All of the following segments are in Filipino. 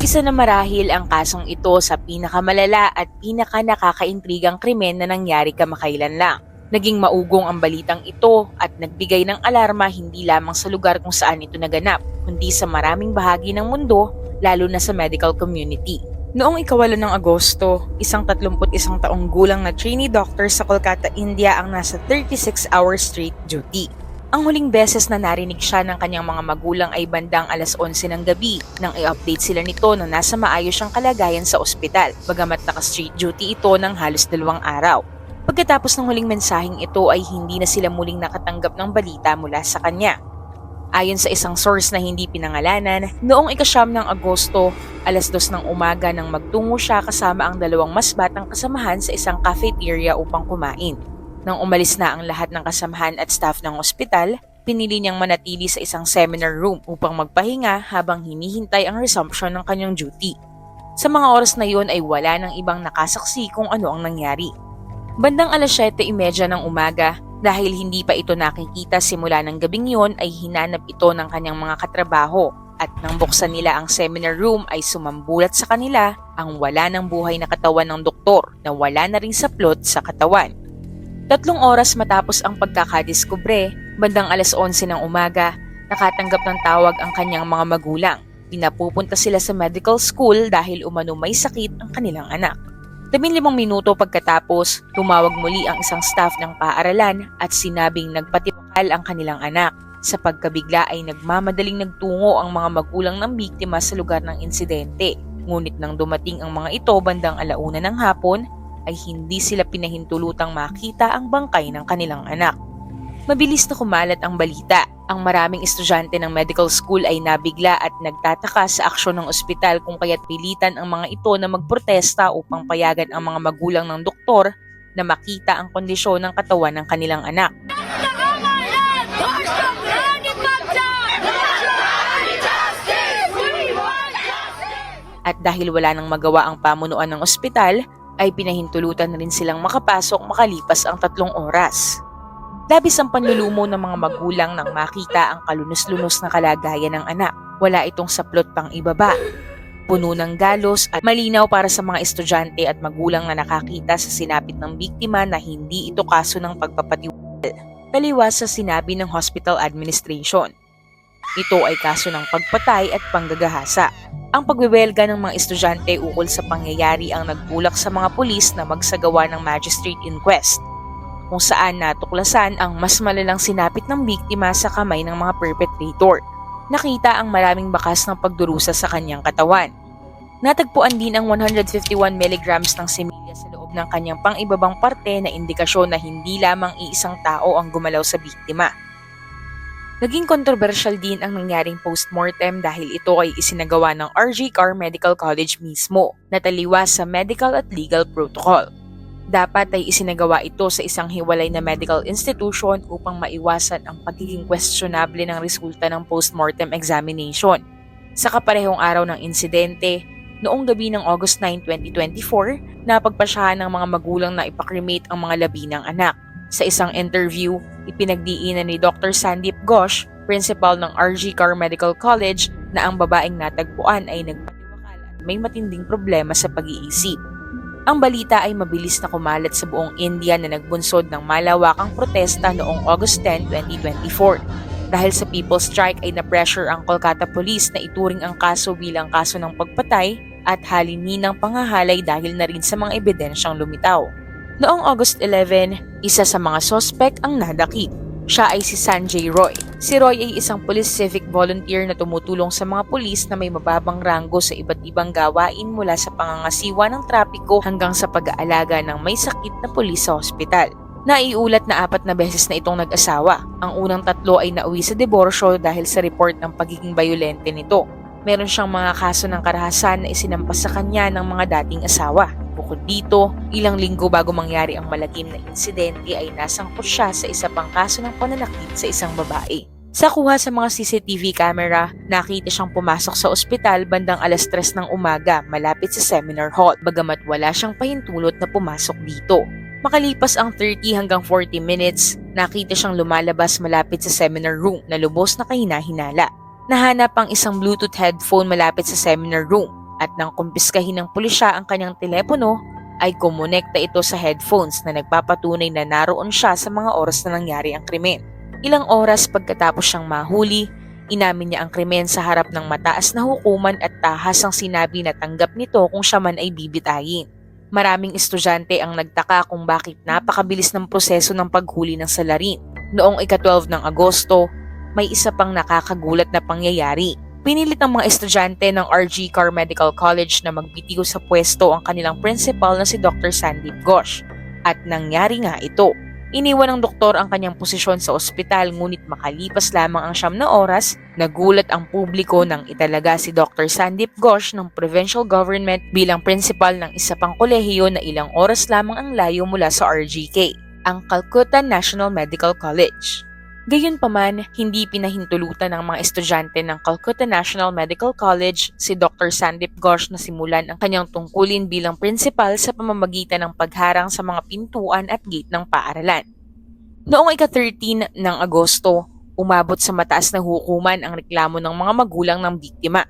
Isa na marahil ang kasong ito sa pinakamalala at pinakanakakaintrigang krimen na nangyari kamakailan lang. Naging maugong ang balitang ito at nagbigay ng alarma hindi lamang sa lugar kung saan ito naganap, kundi sa maraming bahagi ng mundo, lalo na sa medical community. Noong 8 ng Agosto, isang 31 taong gulang na trainee doctor sa Kolkata, India ang nasa 36-hour straight duty. Ang huling beses na narinig siya ng kanyang mga magulang ay bandang 11:00 ng gabi nang i-update sila nito na nasa maayos siyang kalagayan sa ospital, bagamat naka-street duty ito ng halos 2 araw. Pagkatapos ng huling mensaheng ito ay hindi na sila muling nakatanggap ng balita mula sa kanya. Ayon sa isang source na hindi pinangalanan, noong 9 ng Agosto, 2:00 ng umaga nang magtungo siya kasama ang 2 mas batang kasamahan sa isang cafeteria upang kumain. Nang umalis na ang lahat ng kasamahan at staff ng ospital, pinili niyang manatili sa isang seminar room upang magpahinga habang hinihintay ang resumption ng kanyang duty. Sa mga oras na iyon ay wala ng ibang nakasaksi kung ano ang nangyari. Bandang 7:30 ng umaga, dahil hindi pa ito nakikita simula ng gabing yun ay hinanap ito ng kanyang mga katrabaho at nang buksan nila ang seminar room ay sumambulat sa kanila ang wala ng buhay na katawan ng doktor na wala na ring saplot sa katawan. 3 oras matapos ang pagkakadiskubre, bandang 11:00 ng umaga, nakatanggap ng tawag ang kanyang mga magulang. Pinapupunta sila sa medical school dahil umano may sakit ang kanilang anak. 15 minuto pagkatapos, tumawag muli ang isang staff ng paaralan at sinabing nagpatibakal ang kanilang anak. Sa pagkabigla ay nagmamadaling nagtungo ang mga magulang ng biktima sa lugar ng insidente. Ngunit nang dumating ang mga ito bandang 1:00 ng hapon, ay hindi sila pinahintulutang makita ang bangkay ng kanilang anak. Mabilis na kumalat ang balita. Ang maraming estudyante ng medical school ay nabigla at nagtataka sa aksyon ng ospital kung kaya't pilitan ang mga ito na magprotesta upang payagan ang mga magulang ng doktor na makita ang kondisyon ng katawan ng kanilang anak. At dahil wala nang magawa ang pamunuan ng ospital, ay pinahintulutan na rin silang makapasok makalipas ang 3 oras. Labis ang panlulumo ng mga magulang nang makita ang kalunos-lunos na kalagayan ng anak. Wala itong saplot pang ibaba. Puno ng galos at malinaw para sa mga estudyante at magulang na nakakita sa sinapit ng biktima na hindi ito kaso ng pagpapatiwal. Taliwas sa sinabi ng hospital administration. Ito ay kaso ng pagpatay at panggagahasa. Ang pagwewelga ng mga estudyante ukol sa pangyayari ang nagtulak sa mga pulis na magsagawa ng magistrate inquest, kung saan natuklasan ang mas malalang sinapit ng biktima sa kamay ng mga perpetrator. Nakita ang maraming bakas ng pagdurusa sa kanyang katawan. Natagpuan din ang 151 mg ng semilya sa loob ng kanyang pang-ibabang parte na indikasyon na hindi lamang iisang tao ang gumalaw sa biktima. Naging kontrobersyal din ang nangyaring postmortem dahil ito ay isinagawa ng RG Kar Medical College mismo na taliwas sa medical at legal protocol. Dapat ay isinagawa ito sa isang hiwalay na medical institution upang maiwasan ang pagiging questionable ng resulta ng postmortem examination. Sa kaparehong araw ng insidente, noong gabi ng August 9, 2024, napagpasyahan ng mga magulang na ipakremate ang mga labi ng anak. Sa isang interview, ipinagdiinan ni Dr. Sandeep Ghosh, principal ng RG Kar Medical College, na ang babaeng natagpuan ay nagpatiwakal at may matinding problema sa pag-iisip. Ang balita ay mabilis na kumalat sa buong India na nagbunsod ng malawakang protesta noong August 10, 2024. Dahil sa People's Strike ay na-pressure ang Kolkata Police na ituring ang kaso bilang kaso ng pagpatay at halininang panghahalay dahil na rin sa mga ebidensyang lumitaw. Noong August 11, isa sa mga sospek ang nadakip. Siya ay si Sanjay Roy. Si Roy ay isang police civic volunteer na tumutulong sa mga pulis na may mababang ranggo sa iba't ibang gawain mula sa pangangasiwa ng trapiko hanggang sa pag-aalaga ng may sakit na pulis sa ospital. Naiulat na 4 na beses na itong nag-asawa. Ang unang 3 ay nauwi sa diborsyo dahil sa report ng pagiging bayolente nito. Meron siyang mga kaso ng karahasan na isinampas sa kanya ng mga dating asawa. Bukod dito, ilang linggo bago mangyari ang malagim na insidente ay nasangkot siya sa isa pang kaso ng pananakit sa isang babae. Sa kuha sa mga CCTV camera, nakita siyang pumasok sa ospital bandang 3:00 ng umaga malapit sa seminar hall, bagamat wala siyang pahintulot na pumasok dito. Makalipas ang 30 hanggang 40 minutes, nakita siyang lumalabas malapit sa seminar room na lubos na kahina-hinala. Nahanap ang isang Bluetooth headphone malapit sa seminar room at nang kumpiskahin ng pulisya ang kanyang telepono, ay kumonekta ito sa headphones na nagpapatunay na naroon siya sa mga oras na nangyari ang krimen. Ilang oras pagkatapos siyang mahuli, inamin niya ang krimen sa harap ng mataas na hukuman at tahasang sinabi na tanggap nito kung siya man ay bibitayin. Maraming estudyante ang nagtaka kung bakit napakabilis ng proseso ng paghuli ng salarin. Noong ika-12 ng Agosto, may isa pang nakakagulat na pangyayari. Pinilit ng mga estudyante ng RG Carr Medical College na magbitiw sa pwesto ang kanilang principal na si Dr. Sandeep Ghosh. At nangyari nga ito. Iniwan ng doktor ang kanyang posisyon sa ospital ngunit makalipas lamang ang 9 na oras, nagulat ang publiko nang italaga si Dr. Sandeep Ghosh ng provincial government bilang principal ng isa pang kolehiyo na ilang oras lamang ang layo mula sa RGK, ang Calcutta National Medical College. Gayunpaman, hindi pinahintulutan ng mga estudyante ng Calcutta National Medical College si Dr. Sandeep Ghosh na simulan ang kanyang tungkulin bilang principal sa pamamagitan ng pagharang sa mga pintuan at gate ng paaralan. Noong ika-13 ng Agosto, umabot sa mataas na hukuman ang reklamo ng mga magulang ng biktima.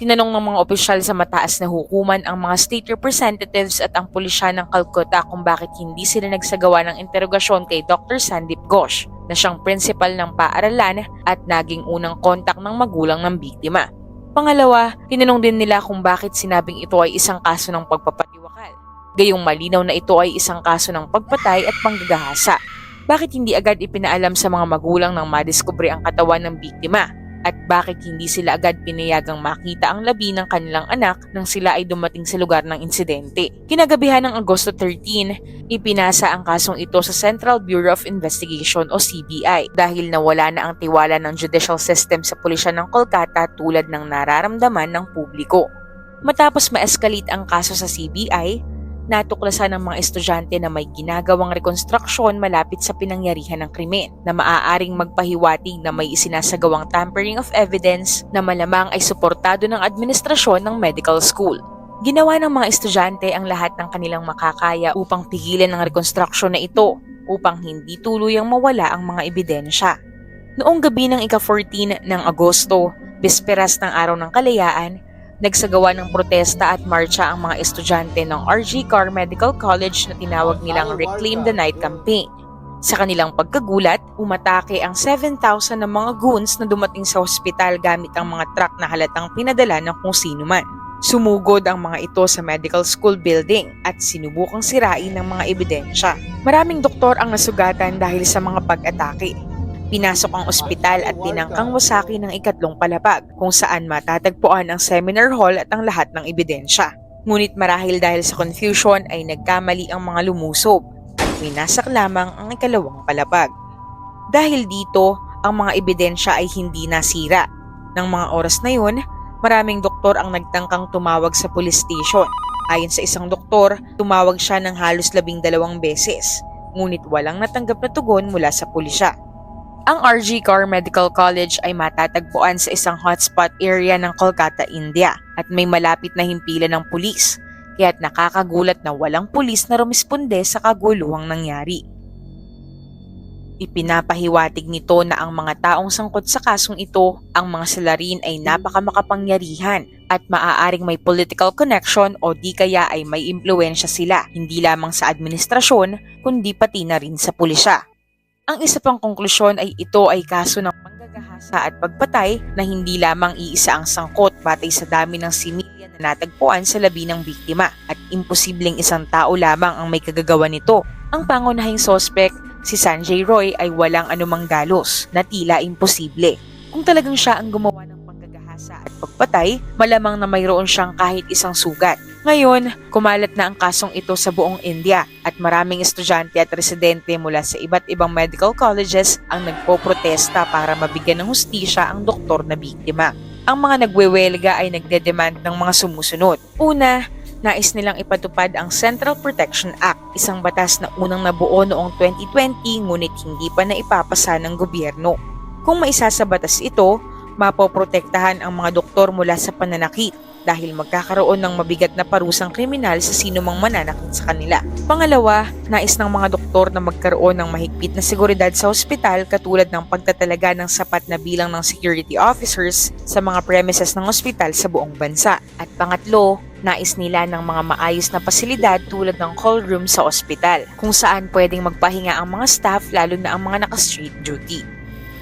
Tinanong ng mga opisyal sa mataas na hukuman ang mga state representatives at ang pulisya ng Calcutta kung bakit hindi sila nagsagawa ng interogasyon kay Dr. Sandeep Ghosh na siyang principal ng paaralan at naging unang kontak ng magulang ng biktima. Pangalawa, tinanong din nila kung bakit sinabing ito ay isang kaso ng pagpapatiwakal. Gayong malinaw na ito ay isang kaso ng pagpatay at panggagahasa. Bakit hindi agad ipinaalam sa mga magulang nang madiskubre ang katawan ng biktima? At bakit hindi sila agad pinayagang makita ang labi ng kanilang anak nang sila ay dumating sa lugar ng insidente? Kinagabihan ng Agosto 13, ipinasa ang kasong ito sa Central Bureau of Investigation o CBI dahil nawala na ang tiwala ng judicial system sa pulisya ng Kolkata tulad ng nararamdaman ng publiko. Matapos ma-escalate ang kaso sa CBI, natuklasan ng mga estudyante na may ginagawang rekonstruksyon malapit sa pinangyarihan ng krimen na maaaring magpahiwatig na may isinasagawang tampering of evidence na malamang ay suportado ng administrasyon ng medical school. Ginawa ng mga estudyante ang lahat ng kanilang makakaya upang pigilan ang rekonstruksyon na ito upang hindi tuluyang mawala ang mga ebidensya. Noong gabi ng ika-14 ng Agosto, bisperas ng Araw ng Kalayaan, nagsagawa ng protesta at marcha ang mga estudyante ng RG Carr Medical College na tinawag nilang Reclaim the Night Campaign. Sa kanilang pagkagulat, umatake ang 7,000 na mga goons na dumating sa ospital gamit ang mga truck na halatang pinadala ng kung sino man. Sumugod ang mga ito sa medical school building at sinubukang sirain ng mga ebidensya. Maraming doktor ang nasugatan dahil sa mga pag-atake. Pinasok ang ospital at tinangkang wasaki ng ikatlong palapag kung saan matatagpuan ang seminar hall at ang lahat ng ebidensya. Ngunit marahil dahil sa confusion ay nagkamali ang mga lumusob at winasak lamang ang ikalawang palapag. Dahil dito, ang mga ebidensya ay hindi nasira. Nang mga oras na yun, maraming doktor ang nagtangkang tumawag sa police station. Ayon sa isang doktor, tumawag siya ng halos 12 beses, ngunit walang natanggap na tugon mula sa pulisya. Ang RG Carr Medical College ay matatagpuan sa isang hotspot area ng Kolkata, India at may malapit na himpilan ng pulis, kaya't nakakagulat na walang pulis na rumisponde sa kaguluhang nangyari. Ipinapahiwatig nito na ang mga taong sangkot sa kasong ito, ang mga salarin ay napakamakapangyarihan at maaaring may political connection o di kaya ay may impluwensya sila hindi lamang sa administrasyon kundi pati na rin sa pulisya. Ang isa pang konklusyon ay ito ay kaso ng panggagahasa at pagpatay na hindi lamang iisa ang sangkot batay sa dami ng similya na natagpuan sa labi ng biktima at imposibleng isang tao lamang ang may kagagawa nito. Ang pangunahing sospek, si Sanjay Roy, ay walang anumang dalos na tila imposible. Kung talagang siya ang gumawa ng panggagahasa at pagpatay, malamang na mayroon siyang kahit isang sugat. Ngayon, kumalat na ang kasong ito sa buong India at maraming estudyante at residente mula sa iba't ibang medical colleges ang nagpoprotesta para mabigyan ng hustisya ang doktor na biktima. Ang mga nagwewelga ay nagdedemand ng mga sumusunod. Una, nais nilang ipatupad ang Central Protection Act, isang batas na unang nabuo noong 2020 ngunit hindi pa naipapasa ng gobyerno. Kung maisa sa batas ito, mapoprotektahan ang mga doktor mula sa pananakit, dahil magkakaroon ng mabigat na parusang kriminal sa sino mang mananakit sa kanila. Pangalawa, nais ng mga doktor na magkaroon ng mahigpit na seguridad sa ospital katulad ng pagtatalaga ng sapat na bilang ng security officers sa mga premises ng ospital sa buong bansa. At pangatlo, nais nila ng mga maayos na pasilidad tulad ng call room sa ospital kung saan pwedeng magpahinga ang mga staff lalo na ang mga naka-street duty.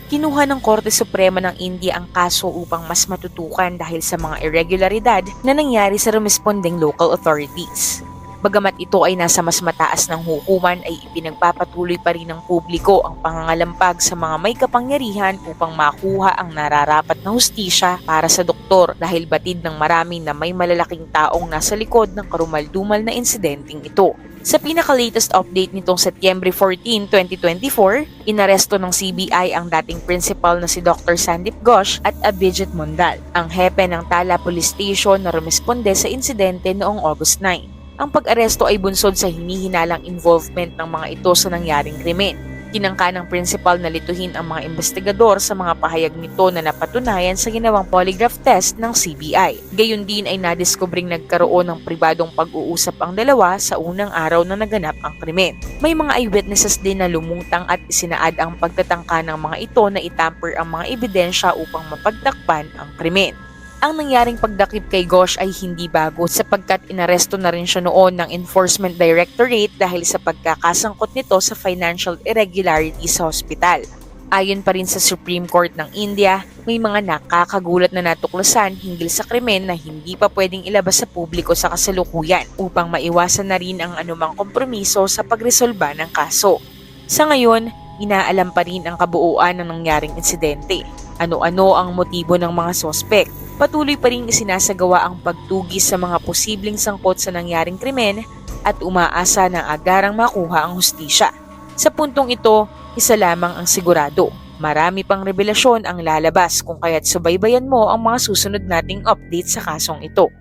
Kinuha ng Korte Suprema ng India ang kaso upang mas matutukan dahil sa mga irregularidad na nangyari sa rumesponding local authorities. Bagamat ito ay nasa mas mataas ng hukuman ay ipinagpapatuloy pa rin ng publiko ang pangangalampag sa mga may kapangyarihan upang makuha ang nararapat na hustisya para sa doktor dahil batid ng marami na may malalaking taong nasa likod ng karumal-dumal na insidenteng ito. Sa pinaka-latest update nitong Setyembre 14, 2024, inaresto ng CBI ang dating principal na si Dr. Sandeep Ghosh at Abhijit Mondal, ang hepe ng Tala Police Station na rumesponde sa insidente noong August 9. Ang pag-aresto ay bunsod sa hinihinalang involvement ng mga ito sa nangyaring krimen. Tinangka ng principal na lituhin ang mga investigador sa mga pahayag nito na napatunayan sa ginawang polygraph test ng CBI. Gayon din ay nadiskubring nagkaroon ng pribadong pag-uusap ang dalawa sa unang araw na naganap ang krimen. May mga eyewitnesses din na lumutang at isinaad ang pagtatangka ng mga ito na itamper ang mga ebidensya upang mapagtakpan ang krimen. Ang nangyaring pagdakip kay Ghosh ay hindi bago sapagkat inaresto na rin siya noon ng Enforcement Directorate dahil sa pagkakasangkot nito sa financial irregularities sa hospital. Ayon pa rin sa Supreme Court ng India, may mga nakakagulat na natuklasan hinggil sa krimen na hindi pa pwedeng ilabas sa publiko sa kasalukuyan upang maiwasan na rin ang anumang kompromiso sa pagresolba ng kaso. Sa ngayon, inaalam pa rin ang kabuuan ng nangyaring insidente. Ano-ano ang motibo ng mga sospek. Patuloy pa rin isinasagawa ang pagtugis sa mga posibleng sangkot sa nangyaring krimen at umaasa na agarang makuha ang hustisya. Sa puntong ito, isa lamang ang sigurado. Marami pang revelasyon ang lalabas kung kaya't subaybayan mo ang mga susunod nating update sa kasong ito.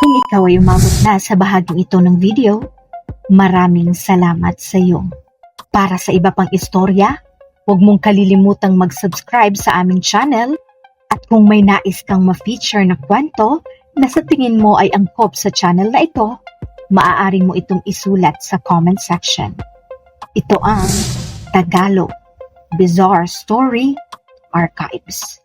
Kung ikaw ay umabot na sa bahaging ito ng video, maraming salamat sa iyo. Para sa iba pang istorya, huwag mong kalilimutang mag-subscribe sa aming channel. At kung may nais kang ma-feature na kwento na sa tingin mo ay angkop sa channel na ito, maaari mo itong isulat sa comment section. Ito ang Tagalog Bizarre Story Archives.